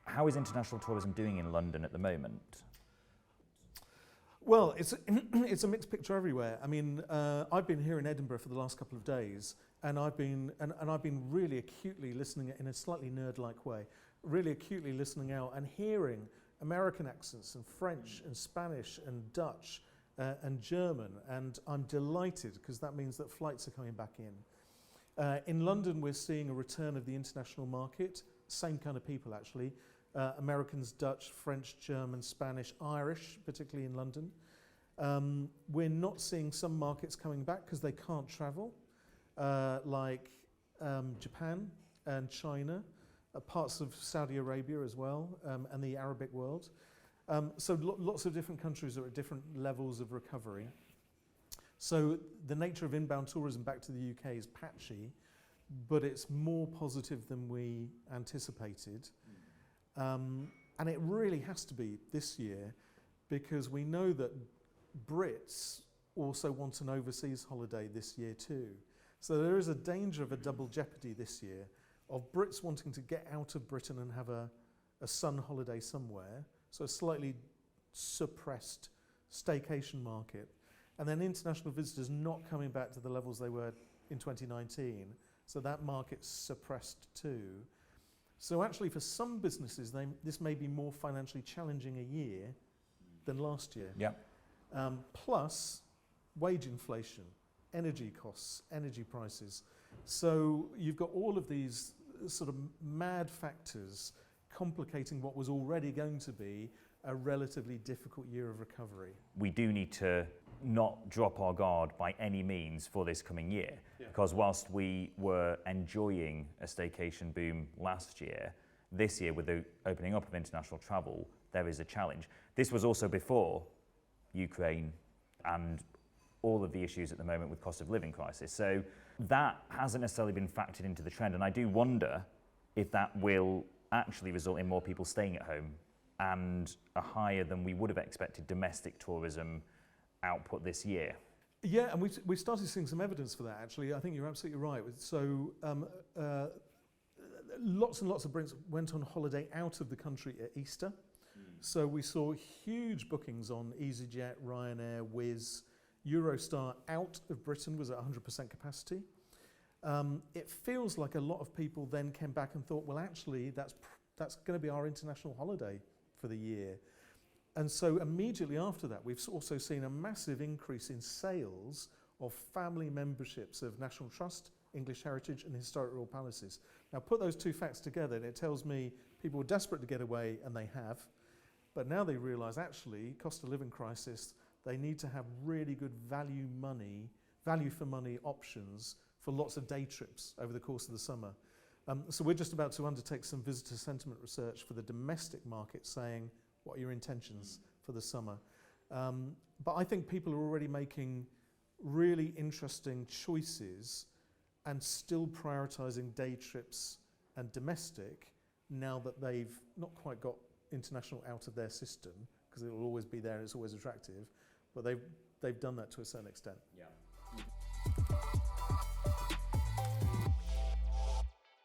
How is international tourism doing in London at the moment? Well, it's a mixed picture everywhere. I mean, I've been here in Edinburgh for the last couple of days, and I've been really acutely listening in a slightly nerd-like way, really acutely listening out and hearing American accents and French and Spanish and Dutch and German, and I'm delighted because that means that flights are coming back in. In London, we're seeing a return of the international market, same kind of people actually. Americans, Dutch, French, German, Spanish, Irish, particularly in London. We're not seeing some markets coming back because they can't travel, like Japan and China, parts of Saudi Arabia as well, and the Arabic world. So lots of different countries are at different levels of recovery. So the nature of inbound tourism back to the UK is patchy, but it's more positive than we anticipated. And it really has to be this year because we know that Brits also want an overseas holiday this year too. So there is a danger of a double jeopardy this year of Brits wanting to get out of Britain and have a sun holiday somewhere, so a slightly suppressed staycation market, and then international visitors not coming back to the levels they were in 2019, so that market's suppressed too. So actually for some businesses, this may be more financially challenging a year than last year. Yeah. Plus wage inflation, energy costs, energy prices. So you've got all of these sort of mad factors complicating what was already going to be a relatively difficult year of recovery. We do need to not drop our guard by any means for this coming year, because whilst we were enjoying a staycation boom last year, this year with the opening up of international travel, there is a challenge. This was also before Ukraine and all of the issues at the moment with cost of living crisis. So that hasn't necessarily been factored into the trend, and I do wonder if that will actually result in more people staying at home and a higher than we would have expected domestic tourism output this year. Yeah, and we started seeing some evidence for that actually. I think you're absolutely right. So lots and lots of Brits went on holiday out of the country at Easter. So we saw huge bookings on EasyJet, Ryanair, Wizz. Eurostar out of Britain was at 100% capacity. It feels like a lot of people then came back and thought, well actually that's going to be our international holiday for the year. And so immediately after that, we've also seen a massive increase in sales of family memberships of National Trust, English Heritage and Historic Royal Palaces. Now put those two facts together and it tells me people were desperate to get away, and they have. But now they realise actually, cost of living crisis, they need to have really good value for money options for lots of day trips over the course of the summer. So we're just about to undertake some visitor sentiment research for the domestic market, saying, what are your intentions for the summer? But I think people are already making really interesting choices and still prioritising day trips and domestic now that they've not quite got international out of their system, because it will always be there and it's always attractive, but they've done that to a certain extent. Yeah.